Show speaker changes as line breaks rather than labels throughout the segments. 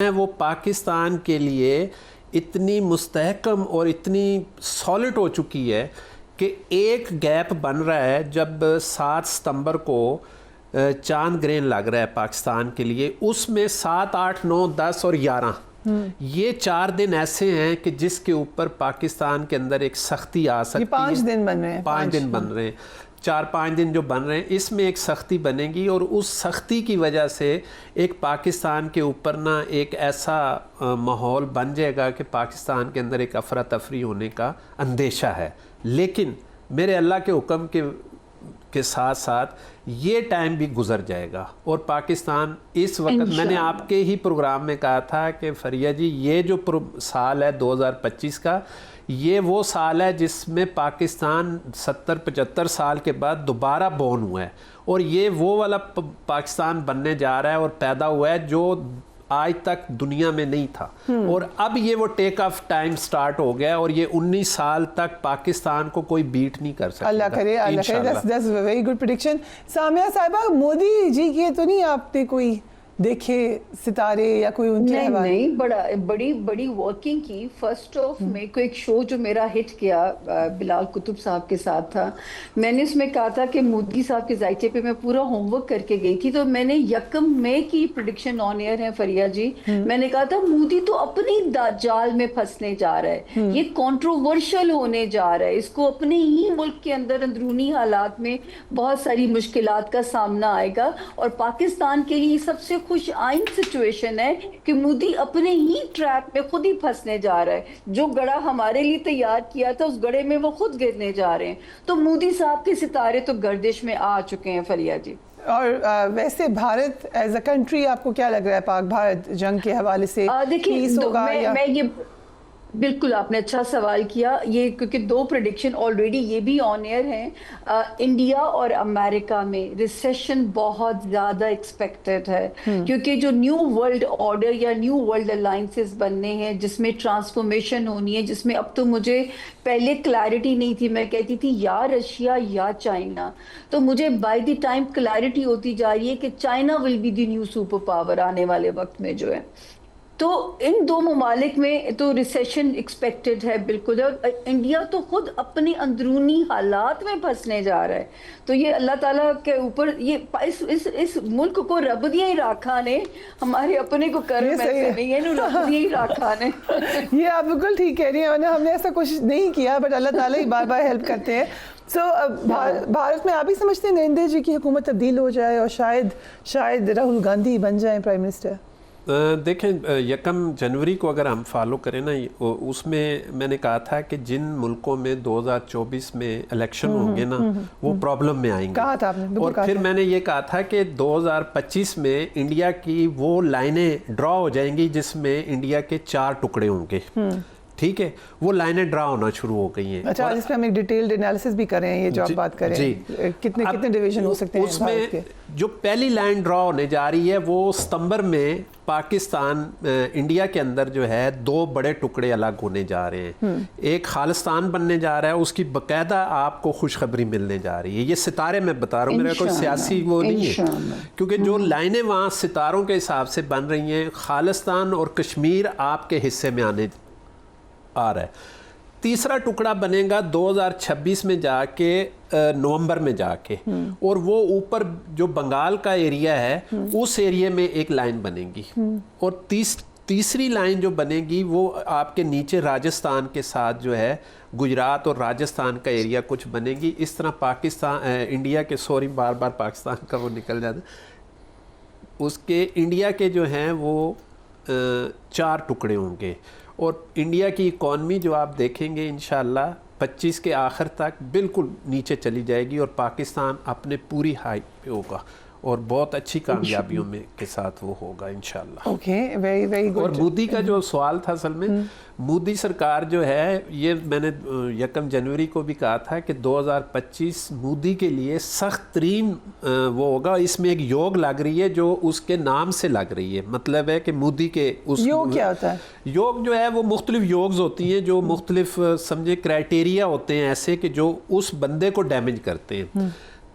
وہ پاکستان کے لیے اتنی مستحکم اور اتنی سالڈ ہو چکی ہے کہ ایک گیپ بن رہا ہے جب 7 ستمبر کو چاند گرہن لگ رہا ہے پاکستان کے لیے، اس میں 7، 8، 9، 10 اور 11 یہ 4 دن ایسے ہیں کہ جس کے اوپر پاکستان کے اندر ایک سختی آ سکتی ہے۔
5 دن بن رہے ہیں،
5 دن بن رہے ہیں، 4-5 دن جو بن رہے ہیں، اس میں ایک سختی بنے گی اور اس سختی کی وجہ سے ایک پاکستان کے اوپر نا ایک ایسا ماحول بن جائے گا کہ پاکستان کے اندر ایک افراتفری ہونے کا اندیشہ ہے۔ لیکن میرے اللہ کے حکم کے ساتھ ساتھ یہ ٹائم بھی گزر جائے گا اور پاکستان اس وقت، میں نے آپ کے ہی پروگرام میں کہا تھا کہ فریہ جی یہ جو سال ہے 2025 کا، یہ وہ سال ہے جس میں پاکستان 70-75 سال کے بعد دوبارہ بورن ہوا ہے، اور یہ وہ والا پاکستان بننے جا رہا ہے اور پیدا ہوا ہے جو آج تک دنیا میں نہیں تھا، اور اب یہ وہ ٹیک آف ٹائم سٹارٹ ہو گیا اور یہ 19 سال تک پاکستان کو کوئی بیٹ نہیں کر سکتا۔
اللہ کرے، اللہ کرے، that's a very good prediction۔ Samiya صاحبہ، مودی جی کے تو نہیں آپ نے کوئی دیکھے ستارے یا کوئی ان کے حوالے؟
نہیں، بڑی ورکنگ کی۔ 1 مئی کو ایک شو جو میرا ہٹ کیا بلال قطب صاحب کے ساتھ تھا، میں نے اس میں کہا تھا کہ مودی صاحب کے ذائقے پہ میں پورا ہوم ورک کر کے گئی تھی، تو میں نے 1 مئی کی پریڈکشن آن ایئر ہے فریہ جی، میں نے کہا تھا مودی تو اپنی جال میں پھنسنے جا رہا ہے، یہ کنٹروورشل ہونے جا رہا ہے، اس کو اپنے ہی ملک کے اندر اندرونی حالات میں بہت ساری مشکلات کا سامنا آئے گا، اور پاکستان کے لیے سب سے خوش آئند سچویشن ہے کہ مودی اپنے ہی ٹریپ میں خود ہی پھنسنے جا رہا ہے، جو گڑھا ہمارے لیے تیار کیا تھا اس گڑھے میں وہ خود گرنے جا رہے ہیں۔ تو مودی صاحب کے ستارے تو گردش میں آ چکے ہیں فریہ جی۔
اور ویسے بھارت ایز اے کنٹری آپ کو کیا لگ رہا ہے پاک بھارت جنگ کے حوالے سے؟
دیکھیے میں یہ بالکل آپ نے اچھا سوال کیا، یہ کیونکہ 2 پریڈکشن آلریڈی یہ بھی آن ایئر ہیں۔ انڈیا اور امریکہ میں ریسیشن بہت زیادہ ایکسپیکٹڈ ہے، کیونکہ جو نیو ورلڈ آرڈر یا نیو ورلڈ الائنسز بننے ہیں جس میں ٹرانسفارمیشن ہونی ہے، جس میں اب تو مجھے پہلے کلیئرٹی نہیں تھی، میں کہتی تھی یا رشیا یا چائنا، تو مجھے بائی دی ٹائم کلیئرٹی ہوتی جا رہی ہے کہ China will be the new super power آنے والے وقت میں جو ہے۔ تو ان 2 ممالک میں تو ریسیشن ایکسپیکٹڈ ہے بالکل، اور انڈیا تو خود اپنی اندرونی حالات میں پھنسنے جا رہا ہے۔ تو یہ اللہ تعالیٰ کے اوپر اس ملک کو رب دیا ہی راکھا نے، ہمارے اپنے کو کرم ایسے نہیں ہے، رب دیا ہی راکھا نے۔
یہ آپ بالکل ٹھیک کہہ رہی ہیں، ہم نے ایسا کچھ نہیں کیا، بٹ اللہ تعالیٰ ہی بار بار ہیلپ کرتے ہیں۔ بھارت میں آپ ہی سمجھتے ہیں نریندر جی کی حکومت تبدیل ہو جائے اور شاید راہل گاندھی بن جائیں پرائم منسٹر؟
دیکھیں 1 جنوری کو اگر ہم فالو کریں نا، اس میں میں نے کہا تھا کہ جن ملکوں میں 2024 میں الیکشن ہوں گے نا وہ پرابلم میں آئیں گے،
کہا تھا آپ نے،
اور پھر میں نے یہ کہا تھا کہ 2025 میں انڈیا کی وہ لائنیں ڈرا ہو جائیں گی جس میں انڈیا کے 4 ٹکڑے ہوں گے، ٹھیک ہے، وہ لائنیں ڈرا ہونا شروع ہو گئی ہیں۔
اچھا، اس پہ ہم ایک ڈیٹیلڈ انالیسس بھی کریں، یہ جو آپ بات کریں کتنے ڈویژن ہو سکتے ہیں
اس میں جو پہلی لائن ڈرا ہونے جا رہی ہے وہ ستمبر میں پاکستان انڈیا کے اندر جو ہے 2 بڑے ٹکڑے الگ ہونے جا رہے ہیں، ایک خالستان بننے جا رہا ہے، اس کی باقاعدہ آپ کو خوشخبری ملنے جا رہی ہے، یہ ستارے میں بتا رہا ہوں، میرا کوئی سیاسی وہ نہیں ہے، کیونکہ جو لائنیں وہاں ستاروں کے حساب سے بن رہی ہیں، خالستان اور کشمیر آپ کے حصے میں آ رہا ہے۔ تیسرا ٹکڑا بنے گا 2026 میں جا کے نومبر میں جا کے، اور وہ اوپر جو بنگال کا ایریا ہے اس ایریا میں ایک لائن بنے گی، اور تیسری لائن جو بنے گی وہ آپ کے نیچے راجستھان کے ساتھ جو ہے گجرات اور راجستھان کا ایریا کچھ بنے گی۔ اس طرح پاکستان انڈیا کے بار بار پاکستان کا وہ نکل جاتا ہے، اس کے انڈیا کے جو ہیں وہ 4 ٹکڑے ہوں گے، اور انڈیا کی اکانومی جو آپ دیکھیں گے انشاءاللہ 25 کے آخر تک بالکل نیچے چلی جائے گی، اور پاکستان اپنے پوری ہائی پہ ہوگا اور بہت اچھی کامیابیوں میں کے ساتھ وہ ہوگا انشاءاللہ۔
Okay, very very good.
اور مودی کا جو سوال تھا اصل میں، مودی سرکار جو ہے، یہ میں نے 1 جنوری کو بھی کہا تھا کہ 2025 مودی کے لیے سخت ترین وہ ہوگا، اس میں ایک یوگ لگ رہی ہے جو اس کے نام سے لگ رہی ہے، مطلب ہے کہ مودی کے اس
یوگ کیا ہوتا ہے؟
یوگ جو ہے وہ مختلف یوگز ہوتی ہیں جو مختلف سمجھے کرائٹیریا ہوتے ہیں ایسے کہ جو اس بندے کو ڈیمیج کرتے ہیں۔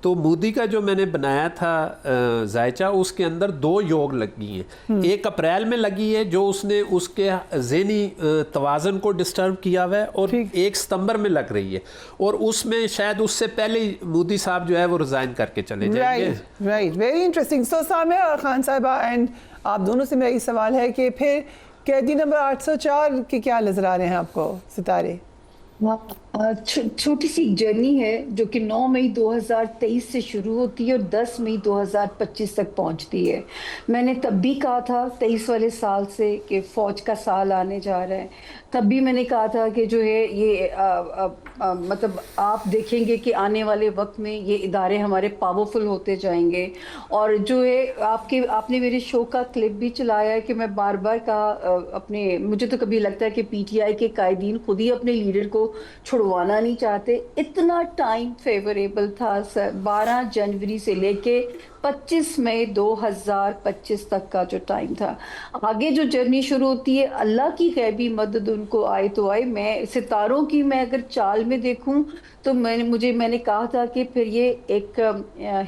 تو مودی کا جو میں نے بنایا تھا ذائچہ، اس کے اندر 2 یوگ لگی ہیں. 1 اپریل میں لگی ہے جو اس نے اس کے ذہنی توازن کو ڈسٹرب کیا ہوا ہے، اور 1 ستمبر میں لگ رہی ہے، اور اس میں شاید اس سے پہلے مودی صاحب جو ہے وہ ریزائن کر کے چلے جائیں گے.
Right, very interesting. So Samia Khan صاحبہ اینڈ آپ دونوں سے میرا یہ سوال ہے کہ پھر قیدی نمبر 804 کے کیا نظر آ رہے ہیں آپ کو ستارے؟
چھوٹی سی ایک جرنی ہے جو کہ 9 مئی 2023 سے شروع ہوتی ہے اور 10 مئی 2025 تک پہنچتی ہے. میں نے تب بھی کہا تھا 23 والے سال سے کہ فوج کا سال آنے جا رہا ہے. تب بھی میں نے کہا تھا کہ جو ہے یہ مطلب آپ دیکھیں گے کہ آنے والے وقت میں یہ ادارے ہمارے پاورفل ہوتے جائیں گے. اور جو ہے آپ نے میرے شو کا کلپ بھی چلایا ہے کہ میں بار بار کہا اپنے، مجھے تو کبھی لگتا ہے کہ پی ٹی آئی کے قائدین خود ہی اپنے لیڈر کو چھڑوانا نہیں چاہتے. اتنا ٹائم فیوریبل تھا 12 جنوری سے لے کے 25 مئی 2025 تک کا جو ٹائم تھا. آگے جو جرنی شروع ہوتی ہے اللہ کی غیبی مدد ان کو آئے تو آئے. میں ستاروں کی میں اگر چال میں دیکھوں تو میں نے کہا تھا کہ پھر یہ ایک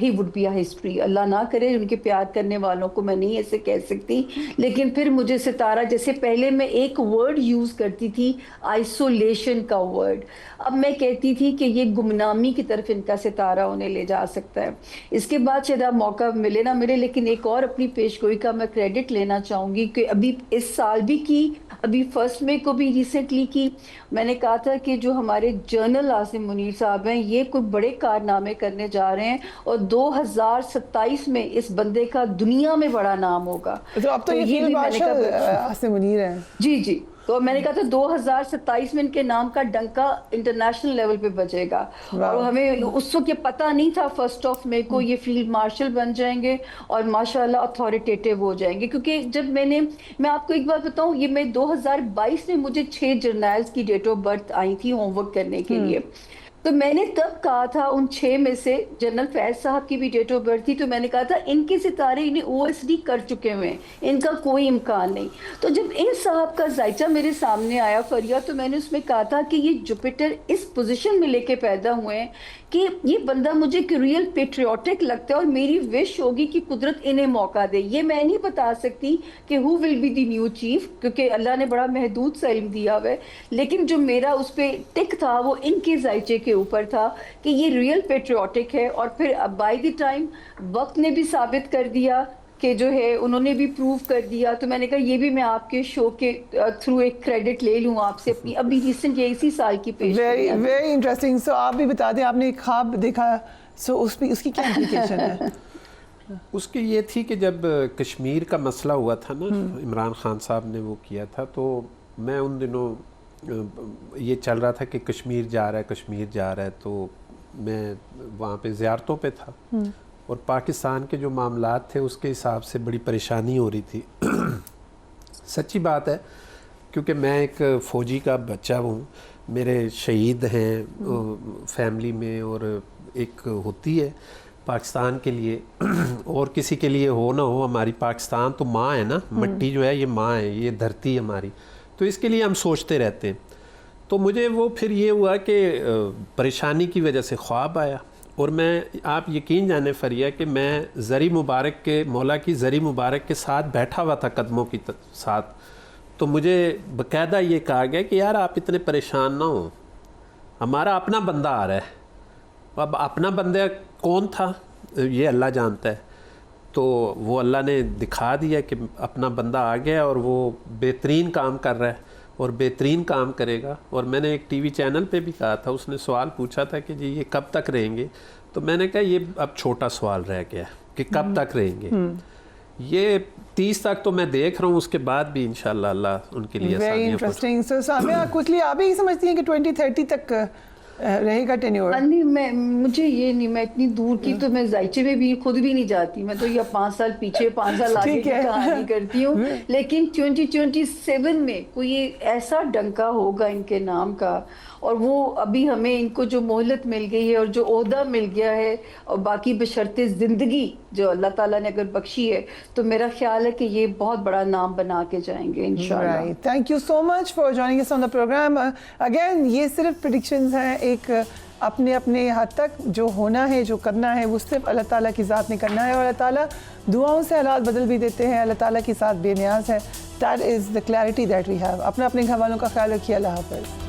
ہی would be a history. Allah نہ کرے، ان کے پیار کرنے والوں کو میں نہیں ایسے کہہ سکتی، لیکن پھر مجھے ستارہ، جیسے پہلے میں ایک ورڈ یوز کرتی تھی آئسولیشن کا ورڈ، اب میں کہتی تھی کہ یہ گمنامی کی طرف ان کا ستارہ انہیں لے جا سکتا ہے. اس کے بعد شاید موقع ملے نہ ملے، لیکن ایک اور اپنی پیش گوئی کا میں کریڈٹ لینا چاہوں گی کہ ابھی اس سال بھی کی، ابھی 1 مئی کو بھی ریسنٹلی کی. میں نے کہا تھا کہ جو ہمارے جنرل عاصم منیر صاحب ہیں یہ کوئی بڑے کارنامے کرنے جا رہے ہیں اور 2027 میں اس بندے کا دنیا میں بڑا نام ہوگا.
تو اب تو یہ فیلڈ مارشل عاصم منیر ہیں.
جی تو میں نے کہا تھا 2027 میں ان کے نام کا ڈنکا انٹرنیشنل لیول پہ بجے گا. اور ہمیں اس وقت یہ پتہ نہیں تھا 1 مئی کو یہ فیلڈ مارشل بن جائیں گے اور ماشاءاللہ اتھارٹیٹیو ہو جائیں گے. کیونکہ جب میں آپ کو ایک بات بتاؤں، یہ میں 2022 میں مجھے 6 جرنیلز کی ڈیٹ آف برتھ آئی تھی ہوم ورک کرنے کے لیے. تو میں نے تب کہا تھا ان 6 میں سے جنرل فیض صاحب کی بھی ڈیٹ آف برتھ تھی، تو میں نے کہا تھا ان کے ستارے انہیں او ایس ڈی کر چکے ہوئے ہیں، ان کا کوئی امکان نہیں. تو جب ان صاحب کا ذائچہ میرے سامنے آیا فریا، تو میں نے اس میں کہا تھا کہ یہ جوپیٹر اس پوزیشن میں لے کے پیدا ہوئے ہیں کہ یہ بندہ مجھے کہ ریئل پیٹریوٹک لگتا ہے، اور میری وش ہوگی کہ قدرت انہیں موقع دے. یہ میں نہیں بتا سکتی کہ who will be the new chief, کیونکہ اللہ نے بڑا محدود سا علم دیا ہوا ہے، لیکن جو میرا اس پہ ٹک تھا وہ ان کے ذائچے کے اوپر تھا کہ یہ ریئل پیٹریوٹک ہے. اور پھر بائی دی ٹائم وقت نے بھی ثابت کر دیا کہ جو ہے انہوں نے بھی پروو کر دیا. تو میں نے کہا یہ بھی میں آپ کے شو کے تھرو ایک کریڈٹ لے لوں آپ سے اپنی ابھی ریسنٹ یہ اسی سال کی پیش.
Very interesting. سو آپ بھی بتا دیں، آپ نے ایک خواب دیکھا، سو اس کی کیا امپلیکیشن ہے؟
اس کی یہ تھی کہ جب کشمیر کا مسئلہ ہوا تھا نا، عمران خان صاحب نے وہ کیا تھا، تو میں ان دنوں یہ چل رہا تھا کہ کشمیر جا رہا ہے، تو میں وہاں پہ زیارتوں پہ تھا، اور پاکستان کے جو معاملات تھے اس کے حساب سے بڑی پریشانی ہو رہی تھی. سچی بات ہے، کیونکہ میں ایک فوجی کا بچہ ہوں، میرے شہید ہیں فیملی میں، اور ایک ہوتی ہے پاکستان کے لیے اور کسی کے لیے ہو نہ ہو، ہماری پاکستان تو ماں ہے نا، مٹی جو ہے یہ ماں ہے، یہ دھرتی ہماری، تو اس کے لیے ہم سوچتے رہتے ہیں. تو مجھے وہ پھر یہ ہوا کہ پریشانی کی وجہ سے خواب آیا، اور میں، آپ یقین جانیں فریا کہ میں زری مبارک کے، مولا کی زری مبارک کے ساتھ بیٹھا ہوا تھا قدموں کی ساتھ. تو مجھے باقاعدہ یہ کہا گیا کہ یار آپ اتنے پریشان نہ ہوں، ہمارا اپنا بندہ آ رہا ہے. اب اپنا بندہ کون تھا یہ اللہ جانتا ہے، تو وہ اللہ نے دکھا دیا کہ اپنا بندہ آ گیا، اور وہ بہترین کام کر رہا ہے اور بہترین کام کرے گا. اور میں نے ایک ٹی وی چینل پہ بھی کہا تھا، اس نے سوال پوچھا تھا کہ جی یہ کب تک رہیں گے، تو میں نے کہا یہ اب چھوٹا سوال رہ گیا کہ کب تک رہیں گے. یہ 30 تک تو میں دیکھ رہا ہوں، اس کے بعد بھی انشاءاللہ اللہ ان کے لیے
ویری انٹرسٹنگ. سو سامعہ کچھ آپ ہی سمجھتی ہیں کہ 2030 تک رہے گا ٹینیور؟
نہیں، مجھے یہ نہیں، میں اتنی دور کی تو میں ذائچے میں بھی خود بھی نہیں جاتی، میں تو یہ 5 سال پیچھے 5 سال آگے کی کہانی کرتی ہوں. لیکن 2027 میں کوئی ایسا ڈنکا ہوگا ان کے نام کا، اور وہ ابھی ہمیں ان کو جو مہلت مل گئی ہے اور جو عہدہ مل گیا ہے، اور باقی بشرط زندگی جو اللہ تعالیٰ نے اگر بخشی ہے، تو میرا خیال ہے کہ یہ بہت بڑا نام بنا کے جائیں گے انشاءاللہ.
Thank you so much for joining اس آن دا پروگرام. اگین یہ صرف پریڈکشنز ہیں، ایک اپنے اپنے حد تک جو ہونا ہے جو کرنا ہے وہ صرف اللہ تعالیٰ کی ذات نے کرنا ہے, اور اللہ تعالیٰ دعاؤں سے حالات بدل بھی دیتے ہیں. اللہ تعالیٰ کی ذات بے نیاز ہے. That is the clarity that we have. اپنے گھر والوں کا خیال رکھیے. اللہ حافظ.